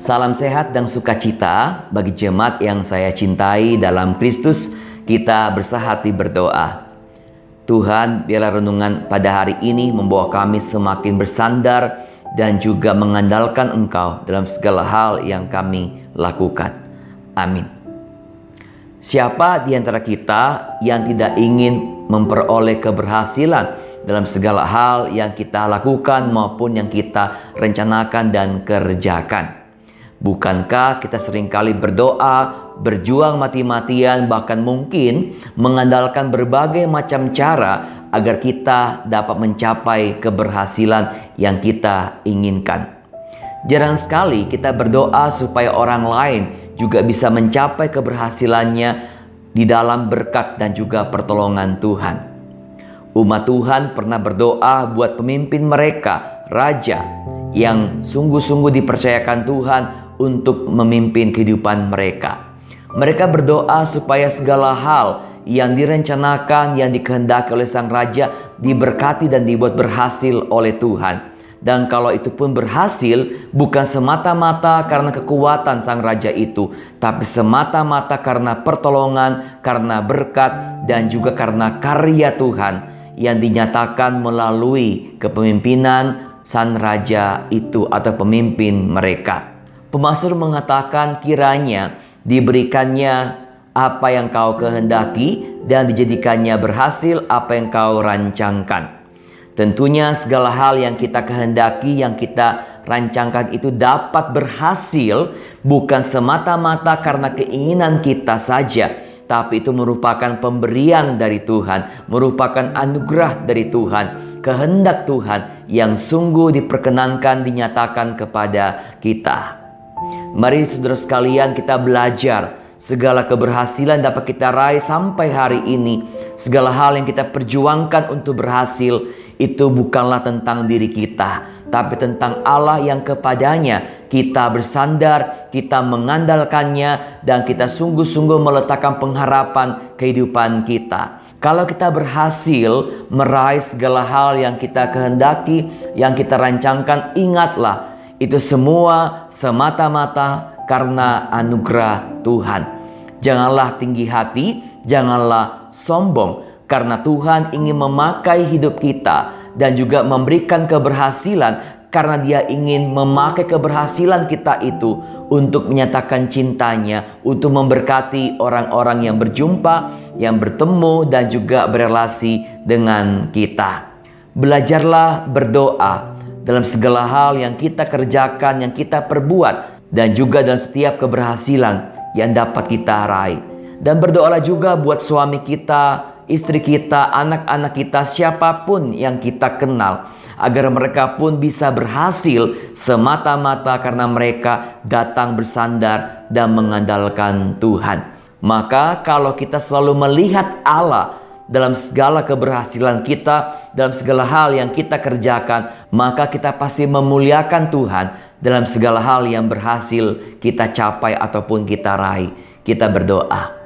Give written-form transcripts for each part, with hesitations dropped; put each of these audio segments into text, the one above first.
Salam sehat dan sukacita bagi jemaat yang saya cintai dalam Kristus. Kita bersahati berdoa. Tuhan, biarlah renungan pada hari ini membawa kami semakin bersandar dan juga mengandalkan Engkau dalam segala hal yang kami lakukan. Amin. Siapa di antara kita yang tidak ingin memperoleh keberhasilan dalam segala hal yang kita lakukan maupun yang kita rencanakan dan kerjakan? Bukankah kita seringkali berdoa, berjuang mati-matian, bahkan mungkin mengandalkan berbagai macam cara agar kita dapat mencapai keberhasilan yang kita inginkan? Jarang sekali kita berdoa supaya orang lain juga bisa mencapai keberhasilannya di dalam berkat dan juga pertolongan Tuhan. Umat Tuhan pernah berdoa buat pemimpin mereka, raja, yang sungguh-sungguh dipercayakan Tuhan untuk memimpin kehidupan mereka. Mereka berdoa supaya segala hal yang direncanakan, yang dikehendaki oleh sang raja diberkati dan dibuat berhasil oleh Tuhan. Dan kalau itu pun berhasil, bukan semata-mata karena kekuatan sang raja itu, tapi semata-mata karena pertolongan, karena berkat, dan juga karena karya Tuhan yang dinyatakan melalui kepemimpinan sang raja itu atau pemimpin mereka. Pemazmur mengatakan kiranya diberikannya apa yang kau kehendaki dan dijadikannya berhasil apa yang kau rancangkan. Tentunya segala hal yang kita kehendaki, yang kita rancangkan itu dapat berhasil bukan semata-mata karena keinginan kita saja, tapi itu merupakan pemberian dari Tuhan, merupakan anugerah dari Tuhan, kehendak Tuhan yang sungguh diperkenankan dinyatakan kepada kita. Mari saudara sekalian, kita belajar segala keberhasilan dapat kita raih sampai hari ini. Segala hal yang kita perjuangkan untuk berhasil itu bukanlah tentang diri kita, tapi tentang Allah yang kepadanya kita bersandar, kita mengandalkannya, dan kita sungguh-sungguh meletakkan pengharapan kehidupan kita. Kalau kita berhasil meraih segala hal yang kita kehendaki, yang kita rancangkan, ingatlah itu semua semata-mata karena anugerah Tuhan. Janganlah tinggi hati, janganlah sombong, karena Tuhan ingin memakai hidup kita dan juga memberikan keberhasilan, karena Dia ingin memakai keberhasilan kita itu untuk menyatakan cintanya, untuk memberkati orang-orang yang berjumpa, yang bertemu, dan juga berelasi dengan kita. Belajarlah berdoa dalam segala hal yang kita kerjakan, yang kita perbuat, dan juga dalam setiap keberhasilan yang dapat kita raih. Dan berdoalah juga buat suami kita, istri kita, anak-anak kita, siapapun yang kita kenal, agar mereka pun bisa berhasil semata-mata karena mereka datang bersandar dan mengandalkan Tuhan. Maka kalau kita selalu melihat Allah dalam segala keberhasilan kita, dalam segala hal yang kita kerjakan, maka kita pasti memuliakan Tuhan dalam segala hal yang berhasil kita capai ataupun kita raih. Kita berdoa.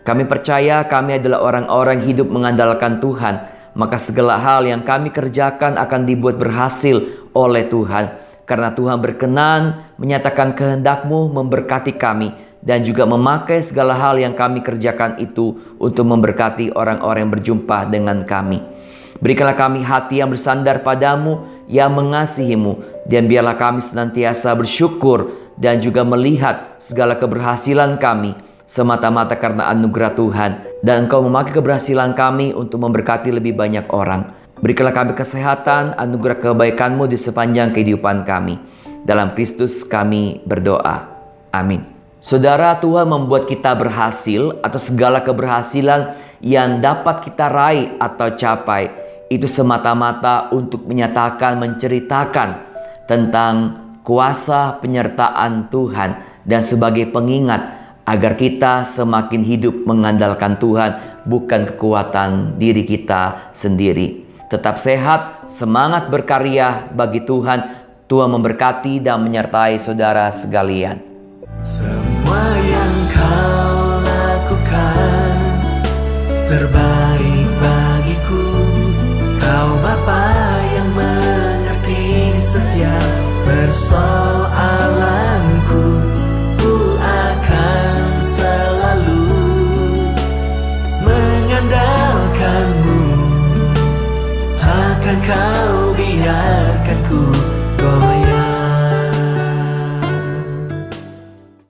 Kami percaya kami adalah orang-orang hidup mengandalkan Tuhan, maka segala hal yang kami kerjakan akan dibuat berhasil oleh Tuhan. Karena Tuhan berkenan menyatakan kehendak-Mu memberkati kami, dan juga memakai segala hal yang kami kerjakan itu untuk memberkati orang-orang yang berjumpa dengan kami. Berikanlah kami hati yang bersandar padamu, yang mengasihi-Mu, dan biarlah kami senantiasa bersyukur dan juga melihat segala keberhasilan kami semata-mata karena anugerah Tuhan, dan Engkau memakai keberhasilan kami untuk memberkati lebih banyak orang. Berikanlah kami kesehatan, anugerah kebaikan-Mu di sepanjang kehidupan kami. Dalam Kristus kami berdoa. Amin. Saudara, Tuhan membuat kita berhasil atau segala keberhasilan yang dapat kita raih atau capai itu semata-mata untuk menyatakan, menceritakan tentang kuasa penyertaan Tuhan, dan sebagai pengingat agar kita semakin hidup mengandalkan Tuhan, bukan kekuatan diri kita sendiri. Tetap sehat, semangat berkarya bagi Tuhan. Tuhan memberkati dan menyertai saudara sekalian. Semua yang kau lakukan terbaik bagiku. Kau Bapa yang mengerti setiap persoalanku. takkan kau biarkan ku goyah.